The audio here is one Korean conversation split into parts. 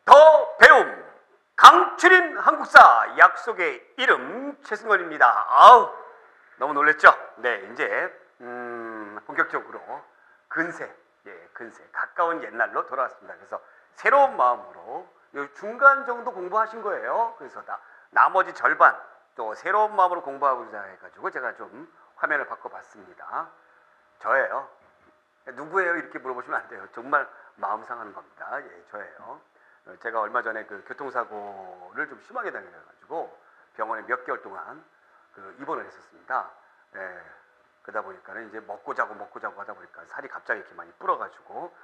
더 배움 강추린 한국사 약속의 이름 최승원입니다. 아우 너무 놀랬죠? 네, 이제 본격적으로 근세 가까운 옛날로 돌아왔습니다. 그래서 새로운 마음으로 중간 정도 공부하신 거예요. 그래서 나머지 절반 또 새로운 마음으로 공부하고자 해가지고 제가 좀 화면을 바꿔봤습니다. 저예요. 누구예요? 이렇게 물어보시면 안 돼요. 정말 마음 상하는 겁니다. 예, 저예요. 제가 얼마 전에 그 교통사고를 좀 심하게 당해가지고 병원에 몇 개월 동안 입원을 했었습니다. 예, 그러다 보니까는 이제 먹고 자고 하다 보니까 살이 갑자기 이렇게 많이 불어가지고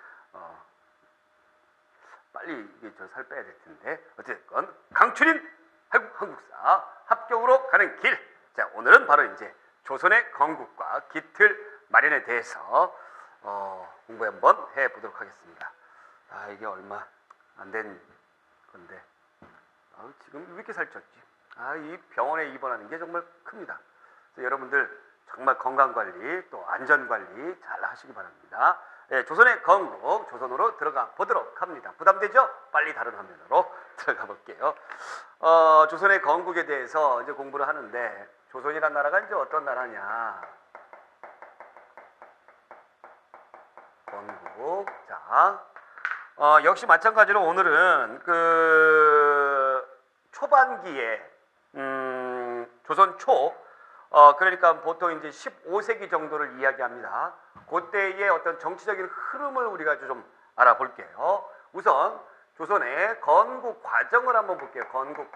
빨리 이게 저 살 빼야 될 텐데 어쨌든 강추린 한국사 합격으로 가는 길. 자, 오늘은 바로 이제 조선의 건국과 기틀 마련에 대해서 공부 한번 해보도록 하겠습니다. 이게 얼마 안 된 건데 지금 왜 이렇게 살쪘지? 이 병원에 입원하는 게 정말 큽니다. 그래서 여러분들 정말 건강관리 또 안전관리 잘 하시기 바랍니다. 네, 조선의 건국 조선으로 들어가 보도록 합니다. 부담되죠? 빨리 다른 화면으로 들어가 볼게요. 조선의 건국에 대해서 이제 공부를 하는데 조선이란 나라가 이제 어떤 나라냐? 건국. 자, 역시 마찬가지로 오늘은 초반기에 조선 초 그러니까 보통 이제 15세기 정도를 이야기합니다. 그때의 어떤 정치적인 흐름을 우리가 좀 알아볼게요. 우선 조선의 건국 과정을 한번 볼게요. 건국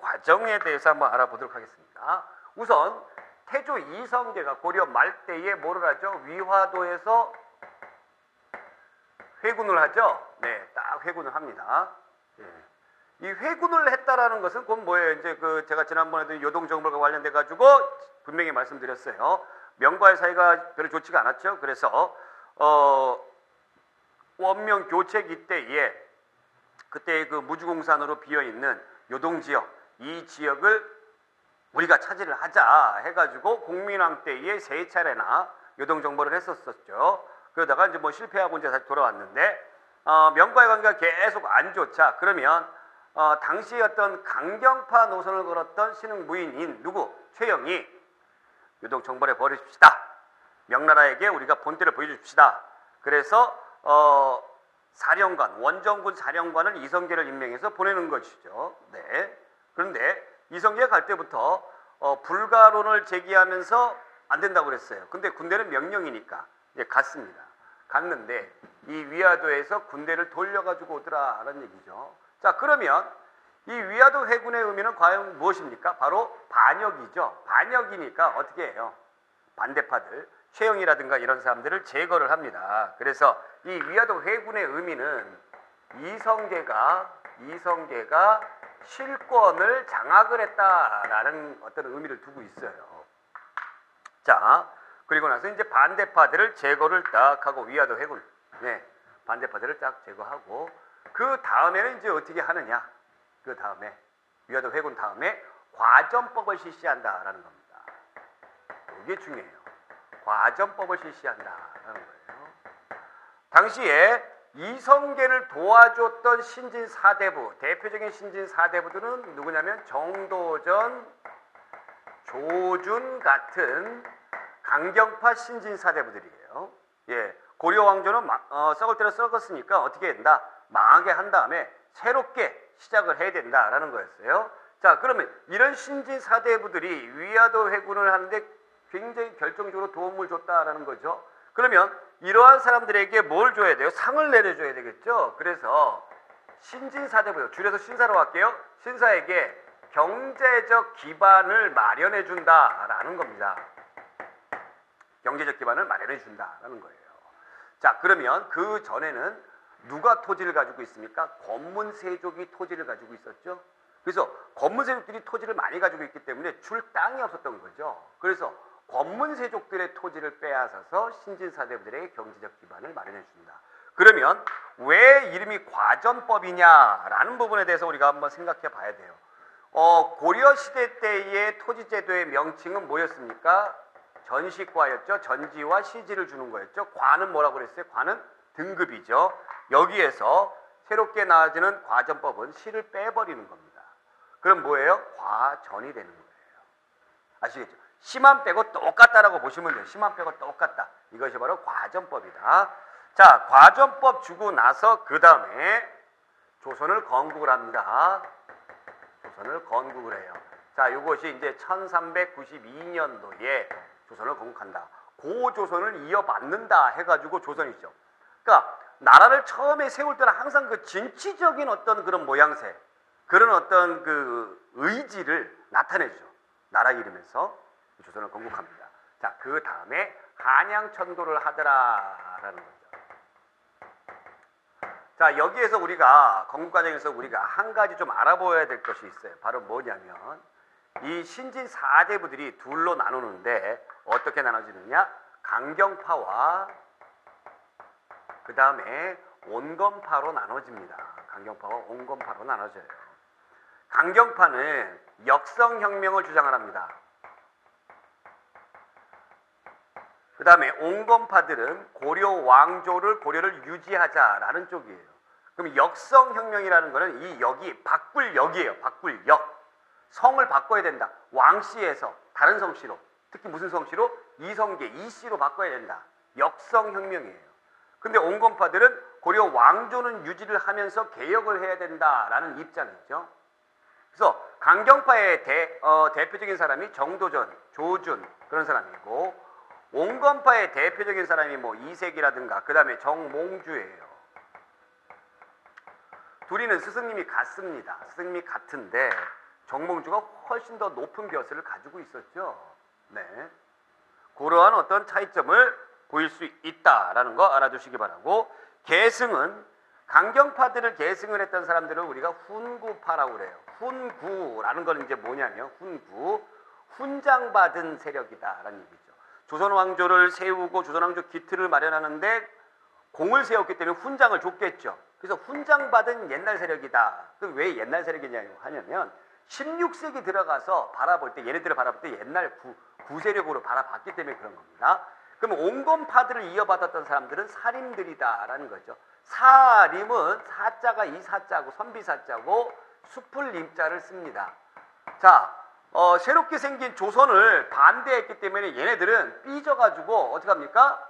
과정에 대해서 한번 알아보도록 하겠습니다. 우선 태조 이성계가 고려 말때에 뭐를 하죠? 위화도에서 회군을 하죠. 네, 딱 회군을 합니다. 예. 이 회군을 했다라는 것은 그건 뭐예요? 이제 제가 지난번에도 요동정벌과 관련돼 가지고 분명히 말씀드렸어요. 명과의 사이가 별로 좋지가 않았죠. 그래서 원명 교책 이때에 그때 무주공산으로 비어 있는 요동 지역, 이 지역을 우리가 차지를 하자 해가지고 공민왕 때에 세 차례나 요동정벌을 했었었죠. 그러다가 이제 실패하고 이제 다시 돌아왔는데 명과의 관계가 계속 안 좋자. 그러면 당시 어떤 강경파 노선을 걸었던 신흥무인인 누구? 최영이 요동정벌에 버리십시다. 명나라에게 우리가 본때를 보여줍시다. 그래서 사령관, 원정군 사령관을 이성계를 임명해서 보내는 것이죠. 네. 그런데 이성계가 갈 때부터 불가론을 제기하면서 안 된다고 그랬어요. 근데 군대는 명령이니까 이제 갔습니다. 갔는데 이 위화도에서 군대를 돌려가지고 오더라라는 얘기죠. 자, 그러면 이 위화도 회군의 의미는 과연 무엇입니까? 바로 반역이죠. 반역이니까 어떻게 해요? 반대파들, 최영이라든가 이런 사람들을 제거를 합니다. 그래서 이 위화도 회군의 의미는 이성계가 실권을 장악을 했다라는 어떤 의미를 두고 있어요. 자, 그리고 나서 이제 반대파들을 제거를 딱 하고 위화도 회군, 반대파들을 딱 제거하고 그 다음에는 이제 어떻게 하느냐? 그 다음에 위화도 회군 다음에 과전법을 실시한다라는 겁니다. 이게 중요해요. 과전법을 실시한다라는 거예요. 당시에 이성계를 도와줬던 신진 4대부, 대표적인 신진 4대부들은 누구냐면 정도전, 조준 같은 강경파 신진 4대부들이에요. 예, 고려 왕조는 썩을 대로 썩었으니까 어떻게 된다? 망하게 한 다음에 새롭게 시작을 해야 된다라는 거였어요. 자, 그러면 이런 신진 4대부들이 위화도 회군을 하는데 굉장히 결정적으로 도움을 줬다라는 거죠. 그러면 이러한 사람들에게 뭘 줘야 돼요? 상을 내려줘야 되겠죠. 그래서 신진사대부요. 줄여서 신사로 할게요. 신사에게 경제적 기반을 마련해 준다라는 겁니다. 경제적 기반을 마련해 준다라는 거예요. 자, 그러면 그 전에는 누가 토지를 가지고 있습니까? 권문세족이 토지를 가지고 있었죠. 그래서 권문세족들이 토지를 많이 가지고 있기 때문에 줄 땅이 없었던 거죠. 그래서 권문세족들의 토지를 빼앗아서 신진사대부들에게 경제적 기반을 마련해 준다. 그러면 왜 이름이 과전법이냐라는 부분에 대해서 우리가 한번 생각해 봐야 돼요. 고려시대 때의 토지제도의 명칭은 뭐였습니까? 전시과였죠. 전지와 시지를 주는 거였죠. 과는 뭐라고 그랬어요? 과는 등급이죠. 여기에서 새롭게 나와지는 과전법은 시를 빼버리는 겁니다. 그럼 뭐예요? 과전이 되는 거예요. 아시겠죠? 시만 빼고 똑같다라고 보시면 돼요. 시만 빼고 똑같다. 이것이 바로 과전법이다. 자, 과전법 주고 나서 그 다음에 조선을 건국을 합니다. 조선을 건국을 해요. 자, 이것이 이제 1392년도에 조선을 건국한다. 고조선을 이어받는다 해가지고 조선이죠. 그러니까 나라를 처음에 세울 때는 항상 그 진취적인 어떤 그런 모양새, 그런 어떤 그 의지를 나타내죠. 나라 이름에서 조선을 건국합니다. 자, 그 다음에 한양천도를 하더라라는 거죠. 자, 여기에서 우리가 건국 과정에서 우리가 한 가지 좀 알아보아야 될 것이 있어요. 바로 뭐냐면 이 신진 4대부들이 둘로 나누는데 어떻게 나눠지느냐? 강경파와 그 다음에 온건파로 나눠집니다. 강경파와 온건파로 나눠져요. 강경파는 역성혁명을 주장을 합니다. 그 다음에 온건파들은 고려를 유지하자라는 쪽이에요. 그럼 역성혁명이라는 거는 이 역이 바꿀역이에요. 바꿀역. 성을 바꿔야 된다. 왕씨에서 다른 성씨로, 특히 무슨 성씨로? 이성계, 이씨로 바꿔야 된다. 역성혁명이에요. 근데 온건파들은 고려 왕조는 유지를 하면서 개혁을 해야 된다라는 입장이죠. 그래서 강경파의 대표적인 사람이 정도전, 조준 그런 사람이고, 온건파의 대표적인 사람이 뭐 이색이라든가 그 다음에 정몽주예요. 둘이는 스승님이 같습니다. 스승님이 같은데 정몽주가 훨씬 더 높은 벼슬을 가지고 있었죠. 네, 그러한 어떤 차이점을 보일 수 있다라는 거 알아두시기 바라고, 계승은 강경파들을 계승을 했던 사람들을 우리가 훈구파라고 그래요. 훈구라는 건 이제 뭐냐면 훈장받은 세력이다라는 얘기죠. 조선 왕조를 세우고 조선 왕조 기틀을 마련하는데 공을 세웠기 때문에 훈장을 줬겠죠. 그래서 훈장받은 옛날 세력이다. 그럼 왜 옛날 세력이냐 하냐면 16세기 들어가서 바라볼 때, 얘네들을 바라볼 때 옛날 구세력으로 바라봤기 때문에 그런 겁니다. 그럼 온건파들을 이어받았던 사람들은 사림들이다라는 거죠. 사림은 사자가 이사자고 선비사자고 숲을 림자를 씁니다. 자, 새롭게 생긴 조선을 반대했기 때문에 얘네들은 삐져가지고 어떻게 합니까?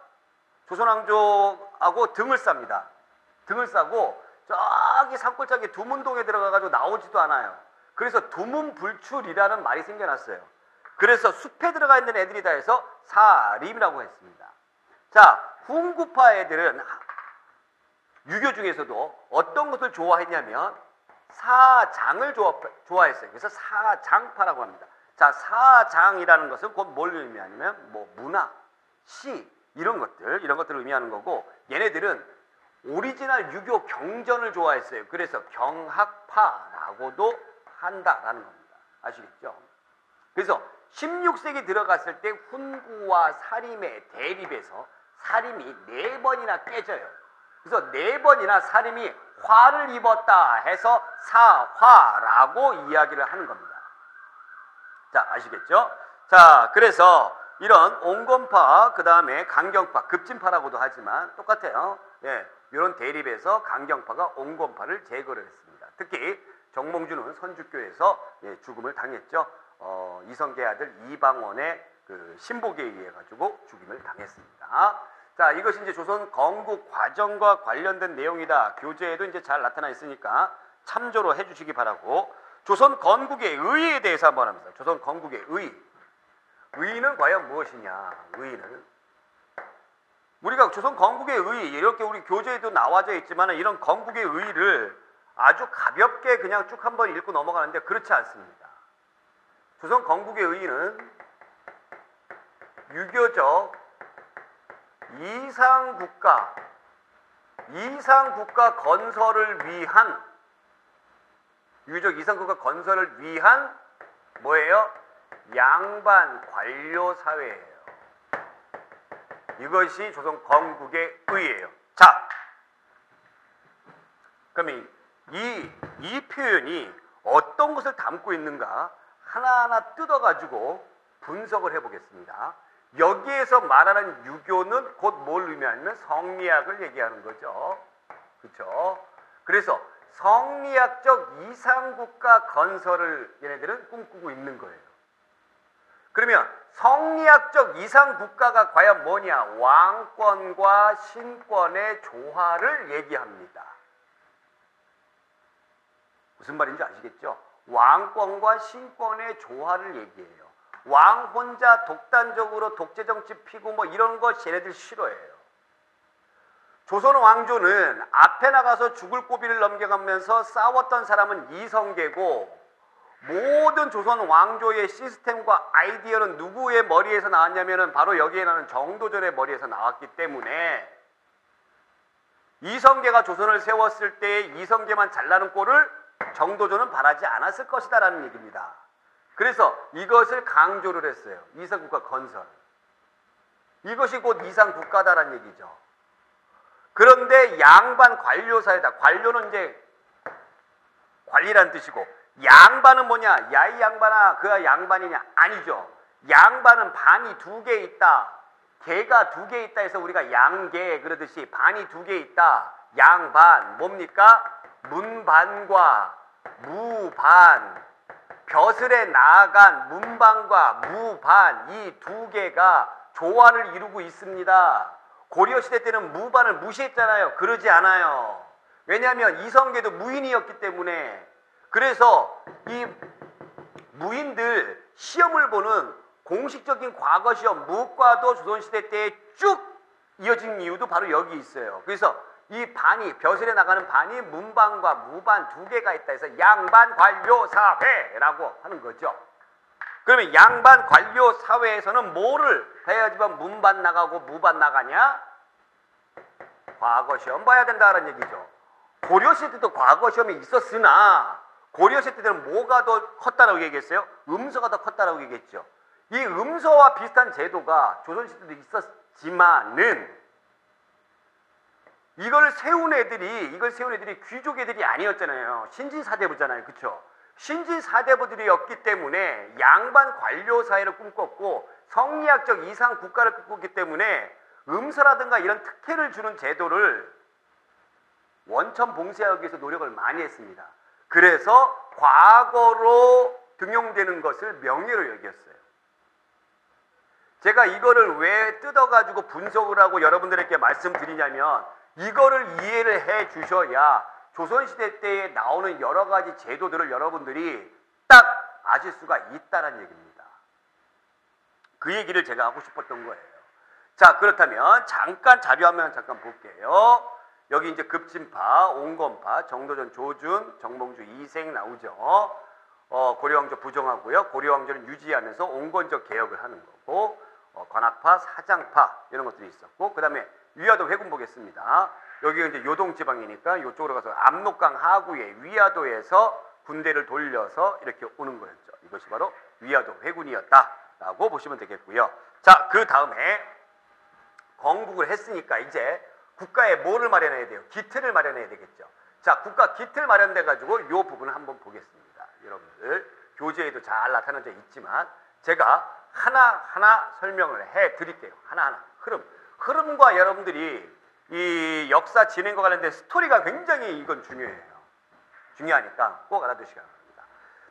조선왕조하고 등을 쌉니다. 등을 싸고 저기 산골짜기 두문동에 들어가가지고 나오지도 않아요. 그래서 두문불출이라는 말이 생겨났어요. 그래서 숲에 들어가 있는 애들이다 해서 사림이라고 했습니다. 자, 훈구파 애들은 유교 중에서도 어떤 것을 좋아했냐면 사장을 좋아했어요. 그래서 사장파라고 합니다. 자, 사장이라는 것은 곧 뭘 의미하냐면 뭐 문화, 시 이런 것들을 의미하는 거고, 얘네들은 오리지널 유교 경전을 좋아했어요. 그래서 경학파라고도 한다라는 겁니다. 아시겠죠? 그래서 16세기 들어갔을 때 훈구와 사림의 대립에서 사림이 4번이나 깨져요. 그래서 4번이나 사림이 화를 입었다 해서 사화라고 이야기를 하는 겁니다. 자, 아시겠죠? 자, 그래서 이런 온건파, 그 다음에 강경파, 급진파라고도 하지만 똑같아요. 예, 이런 대립에서 강경파가 온건파를 제거를 했습니다. 특히 정몽주는 선주교에서 죽음을 당했죠. 이성계 아들 이방원의 그 신복에 의해 가지고 죽임을 당했습니다. 자, 이것이 이제 조선 건국 과정과 관련된 내용이다. 교재에도 이제 잘 나타나 있으니까 참조로 해주시기 바라고, 조선 건국의 의의에 대해서 한번 합니다. 조선 건국의 의의. 의의는 과연 무엇이냐? 의의는 우리가 조선 건국의 의의, 이렇게 우리 교재에도 나와져 있지만 이런 건국의 의의를 아주 가볍게 그냥 쭉 한번 읽고 넘어가는데 그렇지 않습니다. 조선 건국의 의의는 유교적 이상국가 건설을 위한, 유교적 이상국가 건설을 위한 뭐예요? 양반 관료 사회예요. 이것이 조선 건국의 의의예요. 자, 그러면 이 표현이 어떤 것을 담고 있는가 하나하나 뜯어가지고 분석을 해보겠습니다. 여기에서 말하는 유교는 곧 뭘 의미하냐면 성리학을 얘기하는 거죠. 그렇죠? 그래서 성리학적 이상국가 건설을 얘네들은 꿈꾸고 있는 거예요. 그러면 성리학적 이상국가가 과연 뭐냐? 왕권과 신권의 조화를 얘기합니다. 무슨 말인지 아시겠죠? 왕권과 신권의 조화를 얘기해요. 왕 혼자 독단적으로 독재정치 피고 뭐 이런 거 쟤네들 싫어해요. 조선 왕조는 앞에 나가서 죽을 고비를 넘겨가면서 싸웠던 사람은 이성계고, 모든 조선 왕조의 시스템과 아이디어는 누구의 머리에서 나왔냐면은 바로 여기에 나오는 정도전의 머리에서 나왔기 때문에 이성계가 조선을 세웠을 때 이성계만 잘나는 꼴을 정도전은 바라지 않았을 것이다 라는 얘기입니다. 그래서 이것을 강조를 했어요. 이상국가 건설. 이것이 곧 이상국가다라는 얘기죠. 그런데 양반 관료사회다. 관료는 이제 관리란 뜻이고, 양반은 뭐냐? 야 이 양반아, 그가 양반이냐? 아니죠. 양반은 반이 2개 있다. 개가 2개 있다 해서 우리가 양개 그러듯이 반이 2개 있다. 양반 뭡니까? 문반과 무반, 벼슬에 나아간 문반과 무반, 이 2개가 조화를 이루고 있습니다. 고려시대 때는 무반을 무시했잖아요. 그러지 않아요. 왜냐하면 이성계도 무인이었기 때문에. 그래서 이 무인들 시험을 보는 공식적인 과거 시험 무과도 조선시대 때 쭉 이어진 이유도 바로 여기 있어요. 그래서 이 반이, 벼슬에 나가는 반이 문반과 무반 2개가 있다 해서 양반 관료 사회라고 하는 거죠. 그러면 양반 관료 사회에서는 뭐를 해야지만 문반 나가고 무반 나가냐? 과거 시험 봐야 된다는 얘기죠. 고려시대 때도 과거 시험이 있었으나 고려시대 때는 뭐가 더 컸다라고 얘기했어요? 음서가 더 컸다라고 얘기했죠. 이 음서와 비슷한 제도가 조선시대도 있었지만은 이걸 세운 애들이 귀족 애들이 아니었잖아요. 신진사대부잖아요. 그렇죠? 신진사대부들이었기 때문에 양반 관료 사회를 꿈꿨고 성리학적 이상 국가를 꿈꿨기 때문에 음서라든가 이런 특혜를 주는 제도를 원천 봉쇄하기 위해서 노력을 많이 했습니다. 그래서 과거로 등용되는 것을 명예로 여겼어요. 제가 이거를 왜 뜯어가지고 분석을 하고 여러분들에게 말씀드리냐면, 이거를 이해를 해 주셔야 조선시대 때에 나오는 여러 가지 제도들을 여러분들이 딱 아실 수가 있다는 얘기입니다. 그 얘기를 제가 하고 싶었던 거예요. 자, 그렇다면 잠깐 자료 화면 잠깐 볼게요. 여기 이제 급진파, 옹건파, 정도전 조준, 정몽주 이생 나오죠. 고려왕조 부정하고요. 고려왕조는 유지하면서 옹건적 개혁을 하는 거고, 관악파, 사장파 이런 것들이 있었고, 그 다음에 위화도 회군 보겠습니다. 여기가 이제 요동지방이니까 이쪽으로 가서 압록강 하구에 위화도에서 군대를 돌려서 이렇게 오는 거였죠. 이것이 바로 위화도 회군이었다라고 보시면 되겠고요. 자, 그 다음에 건국을 했으니까 이제 국가에 뭐를 마련해야 돼요? 기틀을 마련해야 되겠죠. 자, 국가 기틀 마련돼 가지고 이 부분을 한번 보겠습니다. 여러분들 교재에도 잘 나타나져 있지만 제가 하나하나 설명을 해 드릴게요. 하나하나 흐름과 여러분들이 이 역사 진행과 관련된 스토리가 굉장히 이건 중요하니까 꼭 알아두시기 바랍니다.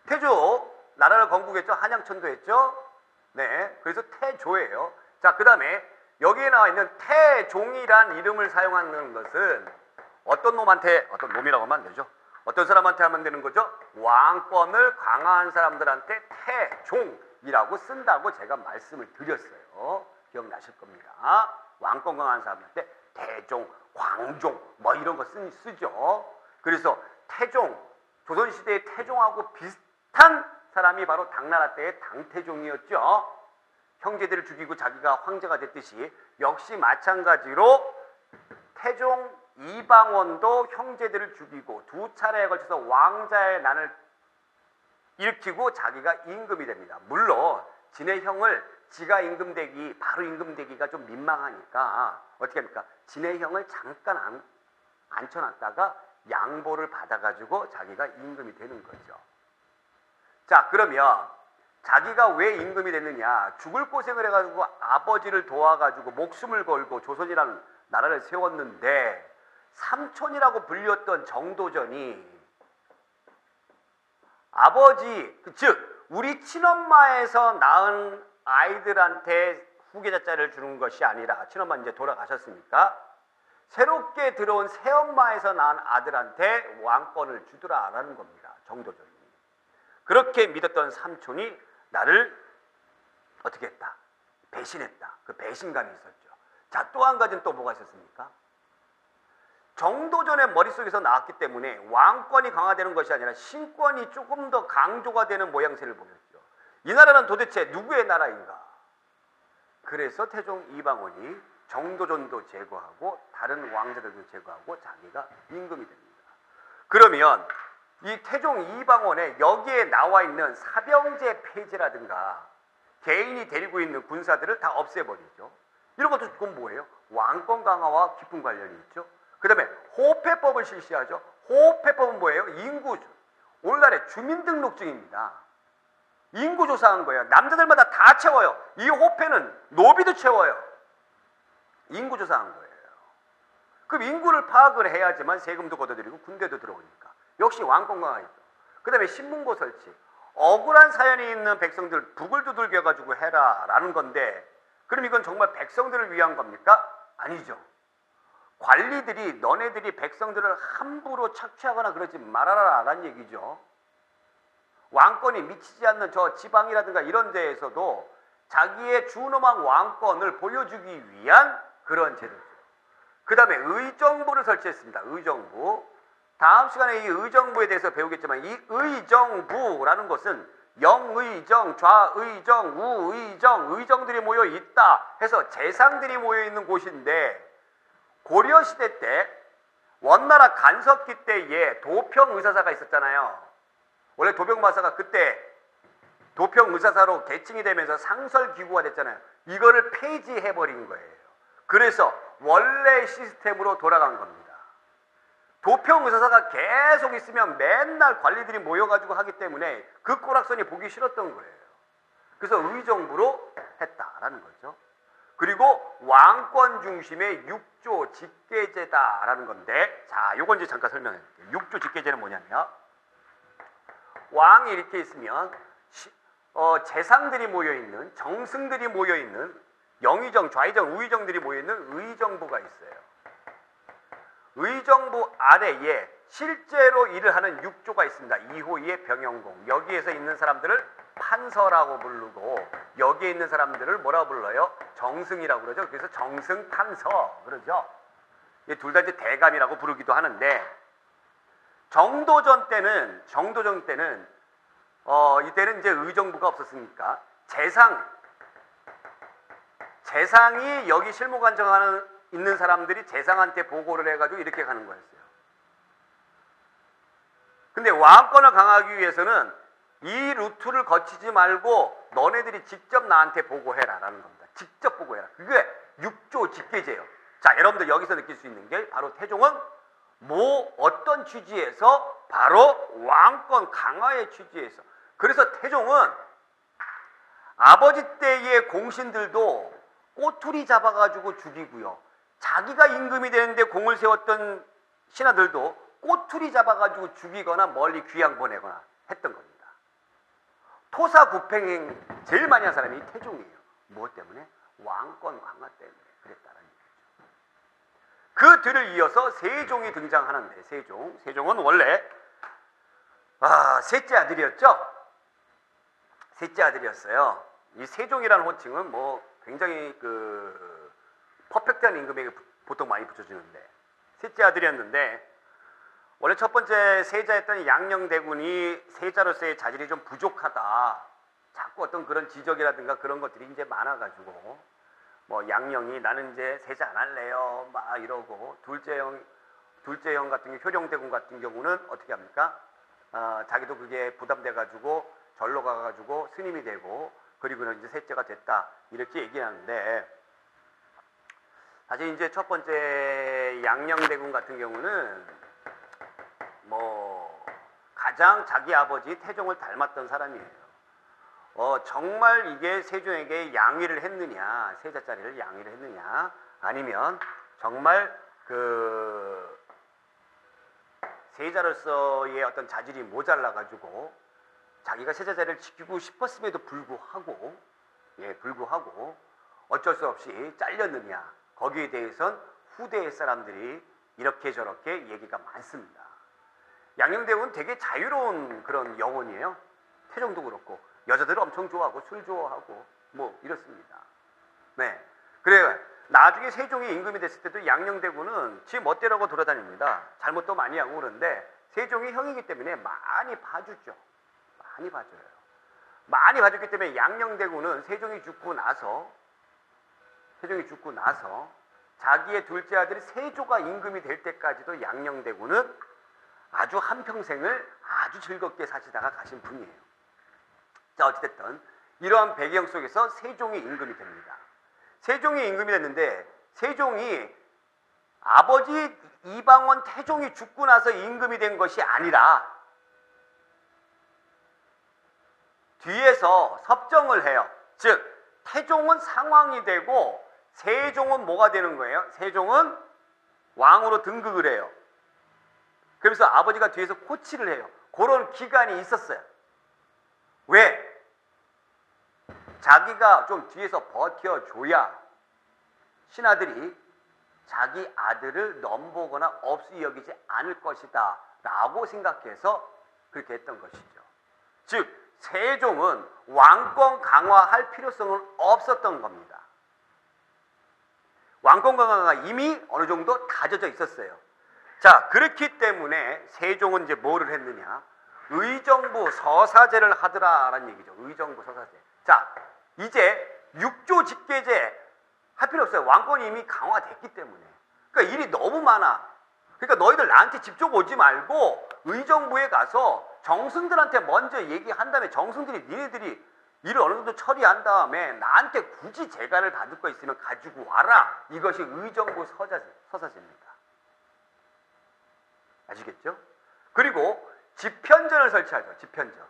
태조 나라를 건국했죠. 한양천도 했죠. 네, 그래서 태조예요. 자, 그 다음에 여기에 나와 있는 태종이란 이름을 사용하는 것은 어떤 놈이라고 하면 안 되죠. 어떤 사람한테 하면 되는 거죠? 왕권을 강화한 사람들한테 태종이라고 쓴다고 제가 말씀을 드렸어요. 기억나실 겁니다. 왕권 강화한 사람한테 태종, 광종 뭐 이런 거 쓰죠. 그래서 태종, 조선시대의 태종하고 비슷한 사람이 바로 당나라 때의 당태종이었죠. 형제들을 죽이고 자기가 황제가 됐듯이 역시 마찬가지로 태종 이방원도 형제들을 죽이고 2차례에 걸쳐서 왕자의 난을 일으키고 자기가 임금이 됩니다. 물론 진의 형을 지가 임금되기, 바로 임금되기가 좀 민망하니까 어떻게 합니까? 진의 형을 잠깐 앉혀놨다가 양보를 받아가지고 자기가 임금이 되는 거죠. 자, 그러면 자기가 왜 임금이 됐느냐? 죽을 고생을 해가지고 아버지를 도와가지고 목숨을 걸고 조선이라는 나라를 세웠는데 삼촌이라고 불렸던 정도전이 아버지, 즉 우리 친엄마에서 낳은 아이들한테 후계자자를 주는 것이 아니라, 친엄마 이제 돌아가셨으니까 새롭게 들어온 새엄마에서 낳은 아들한테 왕권을 주더라라는 겁니다. 정도전이. 그렇게 믿었던 삼촌이 나를 어떻게 했다? 배신했다. 그 배신감이 있었죠. 자, 또 한 가지는 또 뭐가 있었습니까? 정도전의 머릿속에서 나왔기 때문에 왕권이 강화되는 것이 아니라 신권이 조금 더 강조가 되는 모양새를 보였죠. 이 나라는 도대체 누구의 나라인가? 그래서 태종 이방원이 정도전도 제거하고 다른 왕자들도 제거하고 자기가 임금이 됩니다. 그러면 이 태종 이방원에 여기에 나와 있는 사병제 폐지라든가 개인이 데리고 있는 군사들을 다 없애버리죠. 이런 것도 그건 뭐예요? 왕권 강화와 깊은 관련이 있죠. 그 다음에 호패법을 실시하죠. 호패법은 뭐예요? 인구, 오늘날의 주민등록증입니다. 인구 조사한 거예요. 남자들마다 다 채워요. 이 호패는 노비도 채워요. 인구 조사한 거예요. 그럼 인구를 파악을 해야지만 세금도 걷어들이고 군대도 들어오니까. 역시 왕권 강화이죠. 그 다음에 신문고 설치. 억울한 사연이 있는 백성들 북을 두들겨가지고 해라 라는 건데, 그럼 이건 정말 백성들을 위한 겁니까? 아니죠. 관리들이 너네들이 백성들을 함부로 착취하거나 그러지 말아라 라는 얘기죠. 왕권이 미치지 않는 저 지방이라든가 이런 데에서도 자기의 준엄한 왕권을 보여주기 위한 그런 제도죠. 그 다음에 의정부를 설치했습니다. 의정부. 다음 시간에 이 의정부에 대해서 배우겠지만 이 의정부라는 것은 영의정, 좌의정, 우의정, 의정들이 모여 있다 해서 재상들이 모여 있는 곳인데, 고려시대 때 원나라 간섭기 때에 도평의사사가 있었잖아요. 원래 도평마사가 그때 도평의사사로 계층이 되면서 상설기구가 됐잖아요. 이거를 폐지해버린 거예요. 그래서 원래 시스템으로 돌아간 겁니다. 도평의사사가 계속 있으면 맨날 관리들이 모여가지고 하기 때문에 그 꼬락선이 보기 싫었던 거예요. 그래서 의정부로 했다라는 거죠. 그리고 왕권 중심의 육조 직계제다라는 건데, 자, 요건 이제 잠깐 설명해 드릴게요. 육조 직계제는 뭐냐면, 왕이 이렇게 있으면 재상들이 모여있는, 정승들이 모여있는, 영의정, 좌의정, 우의정들이 모여있는 의정부가 있어요. 의정부 아래에 실제로 일을 하는 육조가 있습니다. 2호의 병영공. 여기에서 있는 사람들을 판서라고 부르고, 여기에 있는 사람들을 뭐라고 불러요? 정승이라고 그러죠. 그래서 정승, 판서 그러죠. 이 둘 다 이제 대감이라고 부르기도 하는데, 정도전 때는 이때는 이제 의정부가 없었으니까 재상이 여기 실무관정하는 있는 사람들이 재상한테 보고를 해가지고 이렇게 가는 거였어요. 근데 왕권을 강화하기 위해서는 이 루트를 거치지 말고 너네들이 직접 나한테 보고해라 라는 겁니다. 직접 보고해라. 그게 육조 직계제예요. 자, 여러분들 여기서 느낄 수 있는 게 바로 태종은 어떤 취지에서 바로 왕권 강화의 취지에서. 그래서 태종은 아버지 때의 공신들도 꼬투리 잡아가지고 죽이고요. 자기가 임금이 되는데 공을 세웠던 신하들도 꼬투리 잡아가지고 죽이거나 멀리 귀양 보내거나 했던 겁니다. 토사구팽행 제일 많이 한 사람이 태종이에요. 무엇 때문에? 왕권 강화 때문에 그랬다는 얘기죠. 그 뒤를 이어서 세종이 등장하는데, 세종은 원래 셋째 아들이었죠. 셋째 아들이었어요. 이 세종이라는 호칭은 굉장히 퍼펙트한 임금에게 보통 많이 붙여주는데, 셋째 아들이었는데, 원래 첫 번째 세자였던 양녕대군이 세자로서의 자질이 좀 부족하다, 자꾸 어떤 그런 지적이라든가 그런 것들이 이제 많아가지고 양녕이 나는 이제 세자 안 할래요 막 이러고, 둘째 형 같은 경우, 효령대군 같은 경우는 어떻게 합니까? 자기도 그게 부담돼가지고 절로 가가지고 스님이 되고, 그리고는 이제 셋째가 됐다 이렇게 얘기하는데, 사실 이제 첫 번째 양녕대군 같은 경우는 가장 자기 아버지 태종을 닮았던 사람이에요. 정말 이게 세종에게 양위를 했느냐, 세자짜리를 양위를 했느냐, 아니면 정말 그 세자로서의 어떤 자질이 모자라 가지고 자기가 세자자리를 지키고 싶었음에도 불구하고 어쩔 수 없이 잘렸느냐, 거기에 대해선 후대의 사람들이 이렇게 저렇게 얘기가 많습니다. 양녕대군은 되게 자유로운 그런 영혼이에요. 태종도 그렇고 여자들을 엄청 좋아하고 술 좋아하고 뭐 이렇습니다. 네, 그래요. 나중에 세종이 임금이 됐을 때도 양녕대군은 지 멋대로고 돌아다닙니다. 잘못도 많이 하고 그런데 세종이 형이기 때문에 많이 봐주죠. 많이 봐줘요. 많이 봐줬기 때문에 양녕대군은 세종이 죽고 나서 자기의 둘째 아들이 세조가 임금이 될 때까지도 양녕대군은 아주 한평생을 아주 즐겁게 사시다가 가신 분이에요. 자, 어찌됐든 이러한 배경 속에서 세종이 임금이 됩니다. 세종이 임금이 됐는데 세종이 아버지 이방원 태종이 죽고 나서 임금이 된 것이 아니라 뒤에서 섭정을 해요. 즉 태종은 상왕이 되고 세종은 뭐가 되는 거예요? 세종은 왕으로 등극을 해요. 그래서 아버지가 뒤에서 코치를 해요. 그런 기간이 있었어요. 왜? 자기가 좀 뒤에서 버텨줘야 신하들이 자기 아들을 넘보거나 없이 여기지 않을 것이다 라고 생각해서 그렇게 했던 것이죠. 즉 세종은 왕권 강화할 필요성은 없었던 겁니다. 왕권 강화가 이미 어느 정도 다져져 있었어요. 자, 그렇기 때문에 세종은 이제 뭐를 했느냐? 의정부 서사제를 하더라라는 얘기죠. 의정부 서사제. 자, 이제 육조 직계제 할 필요 없어요. 왕권이 이미 강화됐기 때문에. 그러니까 일이 너무 많아. 그러니까 너희들 나한테 직접 오지 말고 의정부에 가서 정승들한테 먼저 얘기한 다음에 정승들이 니네들이 일을 어느 정도 처리한 다음에 나한테 굳이 재가를 받을 거 있으면 가지고 와라. 이것이 의정부 서사제입니다. 아시겠죠? 그리고 집현전을 설치하죠. 집현전.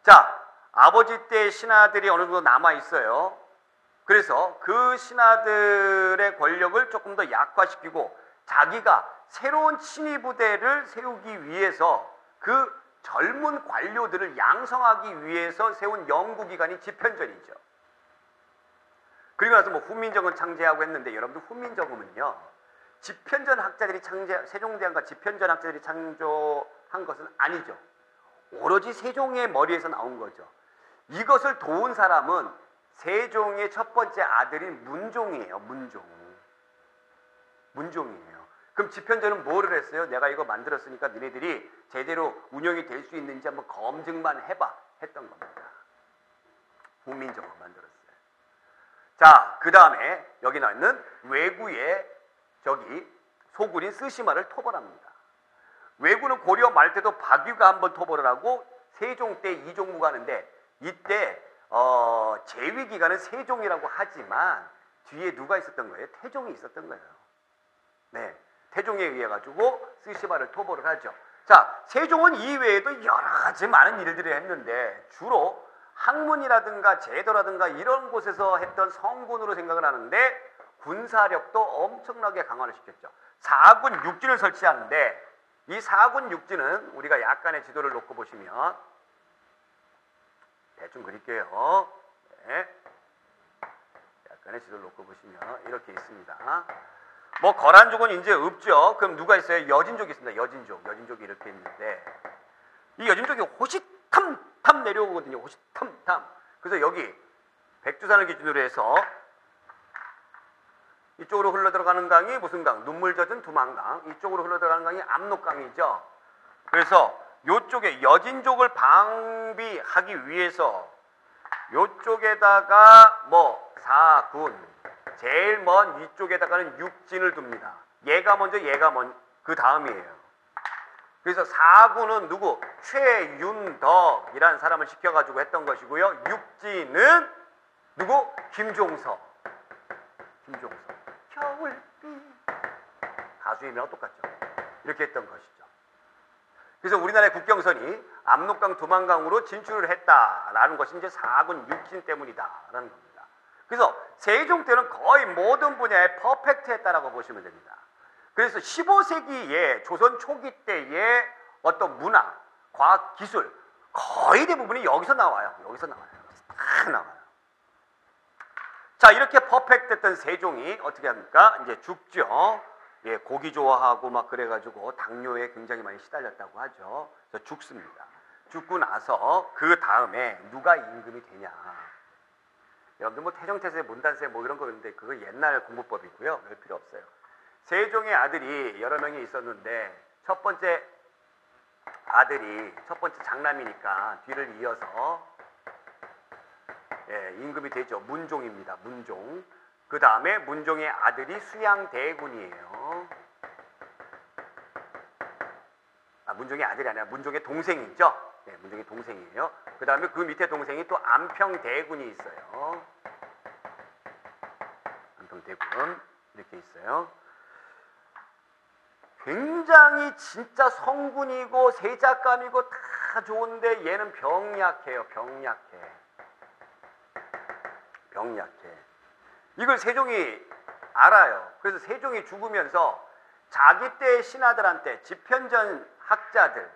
자, 아버지 때 신하들이 어느 정도 남아 있어요. 그래서 그 신하들의 권력을 조금 더 약화시키고 자기가 새로운 친위 부대를 세우기 위해서 그 젊은 관료들을 양성하기 위해서 세운 연구기관이 집현전이죠. 그리고 나서 뭐 훈민정음 창제하고 했는데 여러분들 훈민정음은요, 집현전 학자들이 세종대왕과 집현전 학자들이 창조한 것은 아니죠. 오로지 세종의 머리에서 나온 거죠. 이것을 도운 사람은 세종의 첫 번째 아들인 문종이에요. 문종이에요. 그럼 집현전은 뭐를 했어요? 내가 이거 만들었으니까 너네들이 제대로 운영이 될 수 있는지 한번 검증만 해봐 했던 겁니다. 훈민정음 만들었어요. 자, 그 다음에 여기 나와 있는 왜구의 저기 소굴인 스시마를 토벌합니다. 왜구는 고려 말 때도 박유가 한번 토벌을 하고 세종 때 이종무가 하는데 이때 재위기간은 세종이라고 하지만 뒤에 누가 있었던 거예요? 태종이 있었던 거예요. 네, 태종에 의해 가지고 스시마를 토벌을 하죠. 자, 세종은 이외에도 여러 가지 많은 일들을 했는데 주로 학문이라든가 제도라든가 이런 곳에서 했던 성군으로 생각을 하는데 군사력도 엄청나게 강화를 시켰죠. 사군 육진을 설치하는데 이 사군 육진은 우리가 약간의 지도를 놓고 보시면 대충 그릴게요. 네. 약간의 지도를 놓고 보시면 이렇게 있습니다. 뭐 거란족은 이제 없죠. 그럼 누가 있어요? 여진족이 있습니다. 여진족이 이렇게 있는데 이 여진족이 호시탐탐 내려오거든요. 호시탐탐. 그래서 여기 백두산을 기준으로 해서 이쪽으로 흘러들어가는 강이 무슨 강? 눈물 젖은 두만강. 이쪽으로 흘러들어가는 강이 압록강이죠. 그래서 이쪽에 여진족을 방비하기 위해서 이쪽에다가 뭐 사군, 제일 먼 위쪽에다가는 육진을 둡니다. 얘가 먼저 그 다음이에요. 그래서 사군은 누구? 최윤덕이라는 사람을 시켜가지고 했던 것이고요. 육진은 누구? 김종서. 겨울비. 가수 이름이랑 똑같죠. 이렇게 했던 것이죠. 그래서 우리나라의 국경선이 압록강 두만강으로 진출을 했다라는 것이 이제 4군 육진 때문이다라는 겁니다. 그래서 세종 때는 거의 모든 분야에 퍼펙트했다라고 보시면 됩니다. 그래서 15세기에 조선 초기 때의 어떤 문화, 과학, 기술 거의 대부분이 여기서 나와요. 여기서 나와요. 다 나와요. 자, 이렇게 퍼펙트했던 세종이 어떻게 합니까? 이제 죽죠. 예, 고기 좋아하고 막 그래가지고 당뇨에 굉장히 많이 시달렸다고 하죠. 그래서 죽습니다. 죽고 나서 그 다음에 누가 임금이 되냐? 여러분들 뭐 태정태세, 문단세 뭐 이런 거 있는데 그거 옛날 공부법이고요. 별 필요 없어요. 세종의 아들이 여러 명이 있었는데 첫 번째 아들이 첫 번째 장남이니까 뒤를 이어서 예, 임금이 되죠. 문종입니다. 문종. 그 다음에 문종의 아들이 수양대군이에요. 문종의 아들이 아니라 문종의 동생이죠. 네, 문종의 동생이에요. 그 다음에 그 밑에 동생이 또 안평대군이 있어요. 안평대군 이렇게 있어요. 굉장히 진짜 성군이고 세자감이고 다 좋은데 얘는 병약해요. 병약해. 이걸 세종이 알아요. 그래서 세종이 죽으면서 자기 때의 신하들한테 집현전 학자들,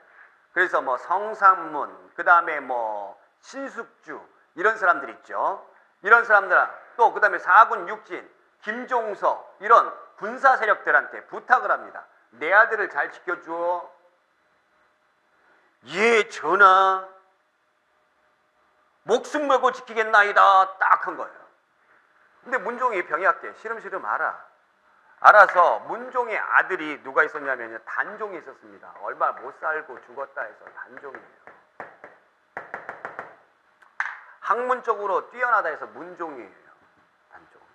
그래서 뭐 성삼문, 그 다음에 뭐 신숙주 이런 사람들 있죠. 이런 사람들 또 그 다음에 4군 육진, 김종서 이런 군사 세력들한테 부탁을 합니다. 내 아들을 잘 지켜줘. 예, 전하. 목숨 걸고 지키겠나이다. 딱 한 거예요. 근데 문종이 병약해. 시름시름 알아서 문종의 아들이 누가 있었냐면요. 단종이 있었습니다. 얼마 못 살고 죽었다 해서 단종이에요. 학문적으로 뛰어나다 해서 문종이에요.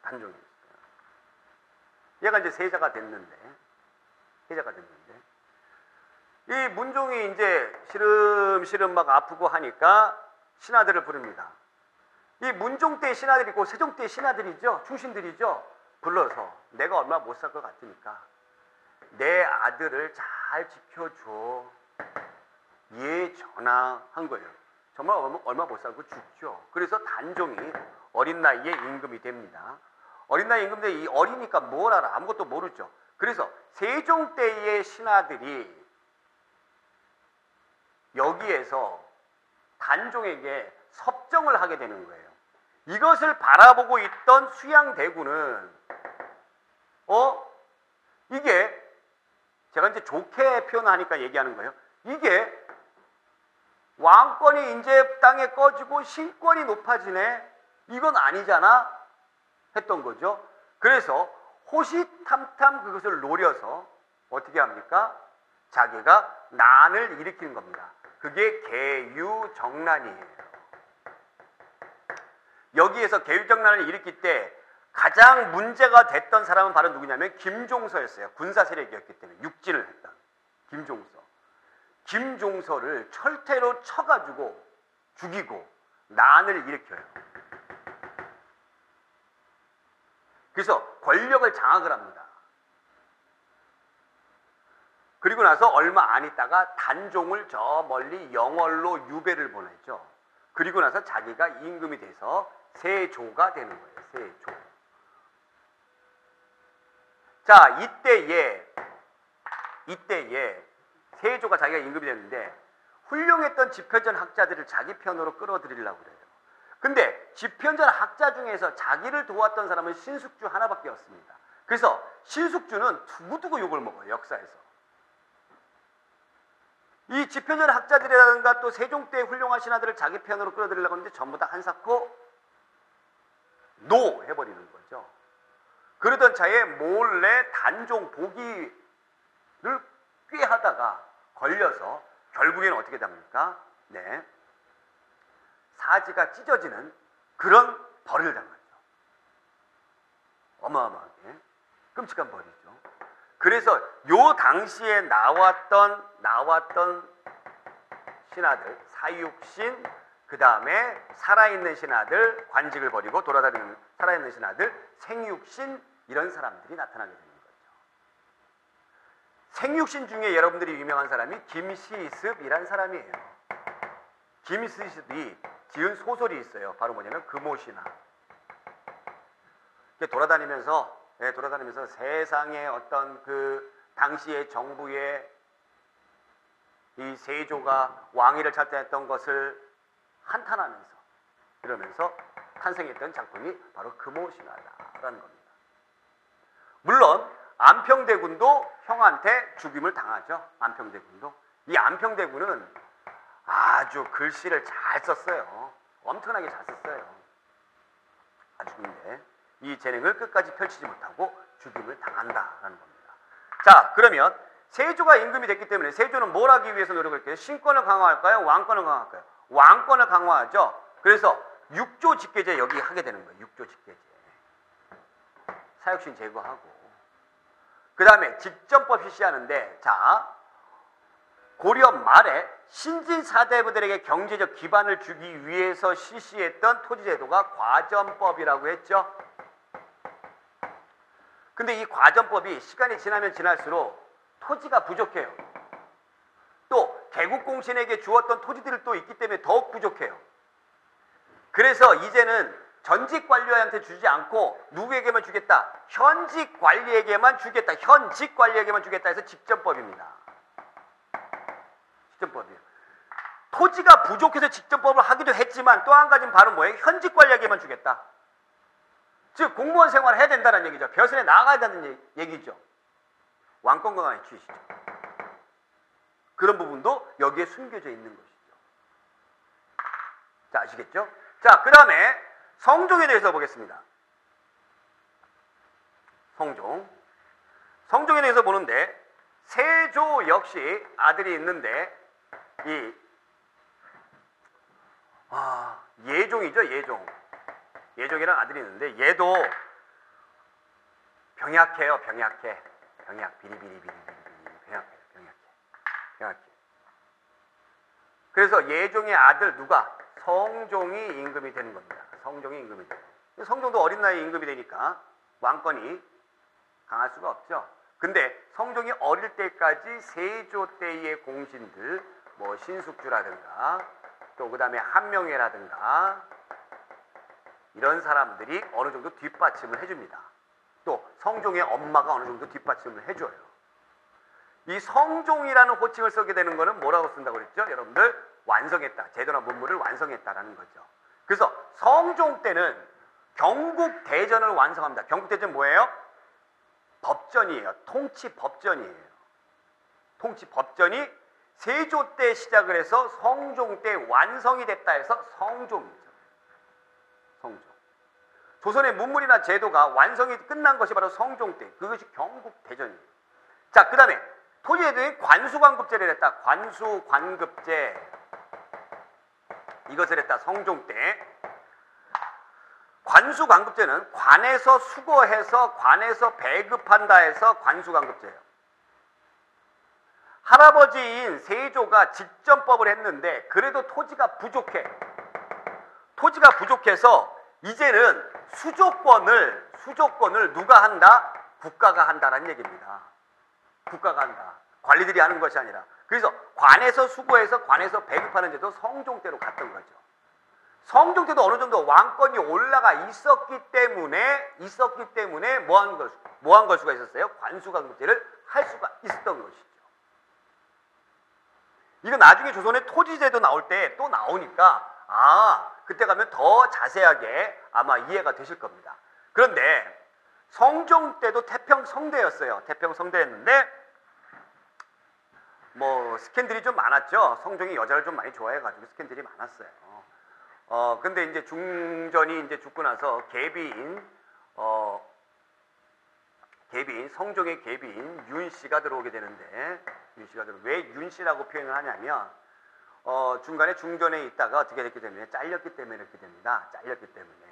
단종이 있어요. 얘가 이제 세자가 됐는데 이 문종이 이제 시름시름 막 아프고 하니까 신하들을 부릅니다. 이 문종 때 신하들이 있고 세종 때 신하들이죠. 충신들이죠. 불러서 내가 얼마 못 살 것 같으니까 내 아들을 잘 지켜줘. 예, 전하 한 거예요. 정말 얼마 못 살고 죽죠. 그래서 단종이 어린 나이에 임금이 됩니다. 어린 나이에 임금인데 이 어리니까 뭘 알아? 아무것도 모르죠. 그래서 세종 때의 신하들이 여기에서 단종에게 섭정을 하게 되는 거예요. 이것을 바라보고 있던 수양대군은 이게 제가 이제 좋게 표현하니까 얘기하는 거예요. 이게 왕권이 이제 땅에 꺼지고 신권이 높아지네. 이건 아니잖아 했던 거죠. 그래서 호시탐탐 그것을 노려서 어떻게 합니까? 자기가 난을 일으키는 겁니다. 그게 계유정난이에요. 여기에서 계유정난을 일으킬 때 가장 문제가 됐던 사람은 바로 누구냐면 김종서였어요. 군사 세력이었기 때문에 육진을 했다. 김종서를 철퇴로 쳐가지고 죽이고 난을 일으켜요. 그래서 권력을 장악을 합니다. 그리고 나서 얼마 안 있다가 단종을 저 멀리 영월로 유배를 보내죠. 그리고 나서 자기가 임금이 돼서 세조가 되는 거예요. 세조. 자, 이때에 세조가 자기가 임금이 됐는데 훌륭했던 집현전 학자들을 자기 편으로 끌어들이려고 그래요. 근데 집현전 학자 중에서 자기를 도왔던 사람은 신숙주 하나밖에 없습니다. 그래서 신숙주는 두고두고 욕을 먹어요. 역사에서. 이 집현전 학자들이라든가 또 세종 때 훌륭한 신하들을 자기 편으로 끌어들이려고 하는데 전부 다 한사코 노 해버리는 거죠. 그러던 차에 몰래 단종 보기를 꾀하다가 걸려서 결국에는 어떻게 됩니까? 네, 사지가 찢어지는 그런 벌을 당하죠. 어마어마하게 끔찍한 벌이죠. 그래서 요 당시에 나왔던 신하들, 사육신, 그 다음에 살아있는 신하들, 관직을 버리고 돌아다니는 살아있는 신하들, 생육신, 이런 사람들이 나타나게 되는 거죠. 생육신 중에 여러분들이 유명한 사람이 김시습이란 사람이에요. 김스윗이 지은 소설이 있어요. 바로 뭐냐면 금오신화. 돌아다니면서 세상의 어떤 그 당시의 정부의 이 세조가 왕위를 차지했던 것을 한탄하면서 이러면서 탄생했던 작품이 바로 금오신화다라는 겁니다. 물론 안평대군도 형한테 죽임을 당하죠. 안평대군도. 이 안평대군은 아주 글씨를 잘 썼어요. 엄청나게 잘 썼어요. 아주 근데 이 재능을 끝까지 펼치지 못하고 죽임을 당한다라는 겁니다. 자, 그러면 세조가 임금이 됐기 때문에 세조는 뭘 하기 위해서 노력을 할까요? 신권을 강화할까요? 왕권을 강화할까요? 왕권을 강화하죠. 그래서 육조 직계제 여기 하게 되는 거예요. 육조 직계제. 사육신 제거하고. 그 다음에 직전법 실시하는데, 자, 고려 말에 신진 사대부들에게 경제적 기반을 주기 위해서 실시했던 토지제도가 과전법이라고 했죠. 근데 이 과전법이 시간이 지나면 지날수록 토지가 부족해요. 또 개국공신에게 주었던 토지들이 또 있기 때문에 더욱 부족해요. 그래서 이제는 전직 관리한테 주지 않고 누구에게만 주겠다? 현직 관리에게만 주겠다. 현직 관리에게만 주겠다 해서 직전법입니다. 직전법이에요. 토지가 부족해서 직전법을 하기도 했지만 또 한 가지는 바로 뭐예요? 현직 관리에게만 주겠다. 즉 공무원 생활을 해야 된다는 얘기죠. 벼슬에 나가야 된다는 얘기죠. 왕권 강화의 취지죠. 그런 부분도 여기에 숨겨져 있는 것이죠. 자, 아시겠죠? 자, 그 다음에 성종에 대해서 보겠습니다. 성종에 대해서 보는데 세조 역시 아들이 있는데 예종이죠. 예종이라는 아들이 있는데 얘도 병약해요. 비리비리 병약해. 그래서 예종의 아들 누가? 성종이 임금이 되는 겁니다. 성종이 임금이 돼요. 성종도 어린 나이에 임금이 되니까 왕권이 강할 수가 없죠. 근데 성종이 어릴 때까지 세조 때의 공신들, 뭐 신숙주라든가 또 그 다음에 한명회라든가 이런 사람들이 어느 정도 뒷받침을 해줍니다. 또 성종의 엄마가 어느 정도 뒷받침을 해줘요. 이 성종이라는 호칭을 쓰게 되는 거는 뭐라고 쓴다고 그랬죠? 여러분들 완성했다. 제도나 문물을 완성했다라는 거죠. 그래서 성종 때는 경국대전을 완성합니다. 경국대전 뭐예요? 법전이에요. 통치법전이에요. 통치법전이 세조 때 시작을 해서 성종 때 완성이 됐다 해서 성종이죠. 성종. 조선의 문물이나 제도가 완성이 끝난 것이 바로 성종 때. 그것이 경국대전이에요. 자, 그 다음에 토지제도에 관수관급제를 했다. 관수관급제. 이것을 했다. 성종 때. 관수관급제는 관에서 수거해서 관에서 배급한다 해서 관수관급제예요. 할아버지인 세조가 직전법을 했는데 그래도 토지가 부족해. 토지가 부족해서 이제는 수조권을 누가 한다? 국가가 한다라는 얘기입니다. 국가가 한다. 관리들이 하는 것이 아니라. 그래서 관에서 수거해서 관에서 배급하는 제도 성종 때로 갔던 거죠. 성종 때도 어느 정도 왕권이 올라가 있었기 때문에 뭐 한 걸 수가 있었어요? 관수관급제를 할 수가 있었던 것이죠. 이거 나중에 조선의 토지제도 나올 때 또 나오니까 그때 가면 더 자세하게 아마 이해가 되실 겁니다. 그런데 성종 때도 태평성대였어요. 태평성대였는데 뭐 스캔들이 좀 많았죠. 성종이 여자를 좀 많이 좋아해가지고 스캔들이 많았어요. 근데 이제 중전이 이제 죽고 나서 성종의 계비인 윤씨가 들어오게 되는데, 왜 윤씨라고 표현을 하냐면, 중간에 중전에 있다가 어떻게 됐기 때문에 잘렸기 때문에 이렇게 됩니다. 잘렸기 때문에.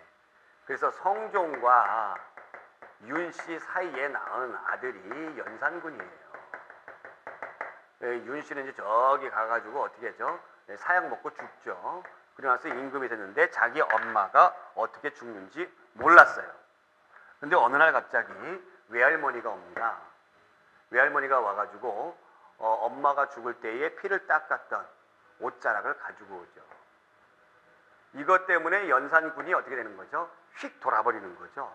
그래서 성종과 윤씨 사이에 낳은 아들이 연산군이에요. 윤씨는 이제 저기 가가지고 어떻게 하죠? 사약 먹고 죽죠. 그러고 나서 임금이 됐는데 자기 엄마가 어떻게 죽는지 몰랐어요. 근데 어느 날 갑자기 외할머니가 옵니다. 외할머니가 와가지고 엄마가 죽을 때에 피를 닦았던 옷자락을 가지고 오죠. 이것 때문에 연산군이 어떻게 되는 거죠? 휙 돌아버리는 거죠.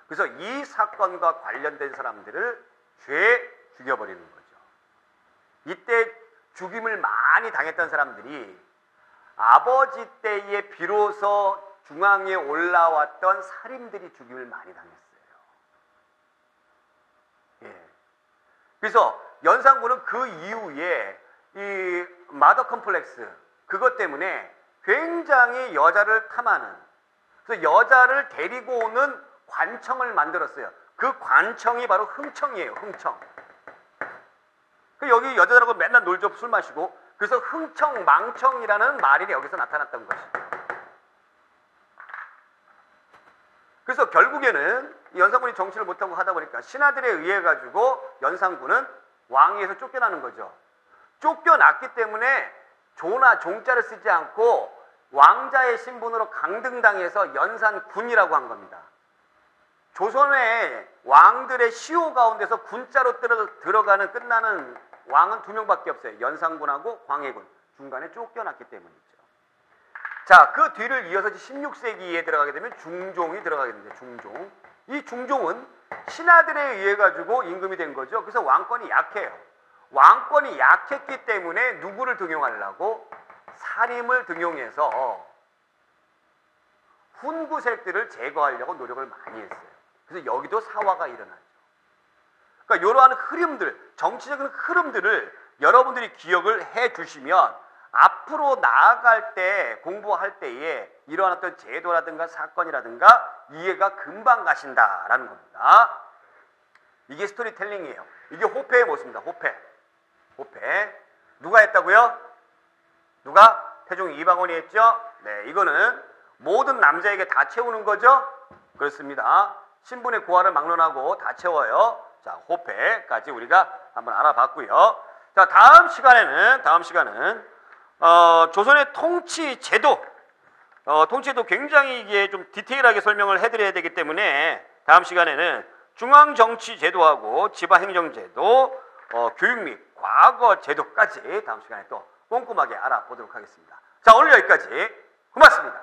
그래서 이 사건과 관련된 사람들을 죄 죽여버리는 거죠. 이때 죽임을 많이 당했던 사람들이 아버지 때에 비로소 중앙에 올라왔던 살인들이 죽임을 많이 당했어요. 예. 그래서 연산군은 그 이후에 이 마더 컴플렉스 그것 때문에 굉장히 여자를 탐하는, 그래서 여자를 데리고 오는 관청을 만들었어요. 그 관청이 바로 흥청이에요. 흥청. 여기 여자들하고 맨날 놀죠. 술 마시고. 그래서 흥청, 망청이라는 말이 여기서 나타났던 것이죠. 그래서 결국에는 연산군이 정치를 못하고 하다 보니까 신하들에 의해 가지고 연산군은 왕위에서 쫓겨나는 거죠. 쫓겨났기 때문에 조나 종자를 쓰지 않고 왕자의 신분으로 강등당해서 연산군이라고 한 겁니다. 조선의 왕들의 시호 가운데서 군자로 들어가는 끝나는 왕은 2명밖에 없어요. 연산군하고 광해군. 중간에 쫓겨났기 때문이죠. 자, 그 뒤를 이어서 16세기에 들어가게 되면 중종이 들어가게 됩니다. 중종. 이 중종은 신하들에 의해 가지고 임금이 된 거죠. 그래서 왕권이 약해요. 왕권이 약했기 때문에 누구를 등용하려고? 사림을 등용해서 훈구색들을 제거하려고 노력을 많이 했어요. 그래서 여기도 사화가 일어나죠. 그러니까 이러한 흐름들, 정치적인 흐름들을 여러분들이 기억을 해 두시면 앞으로 나아갈 때, 공부할 때에 이러한 어떤 제도라든가 사건이라든가 이해가 금방 가신다라는 겁니다. 이게 스토리텔링이에요. 이게 호패의 모습입니다. 호패. 호패. 누가 했다고요? 누가? 태종 이방원이 했죠? 네, 이거는 모든 남자에게 다 채우는 거죠? 그렇습니다. 신분의 고하를 막론하고 다 채워요. 자, 호패까지 우리가 한번 알아봤고요. 자, 다음 시간에는 조선의 통치 제도, 통치제도 굉장히 이게 좀 디테일하게 설명을 해드려야 되기 때문에 다음 시간에는 중앙정치제도하고 지방행정제도, 교육 및 과거 제도까지 다음 시간에 또 꼼꼼하게 알아보도록 하겠습니다. 자, 오늘 여기까지. 고맙습니다.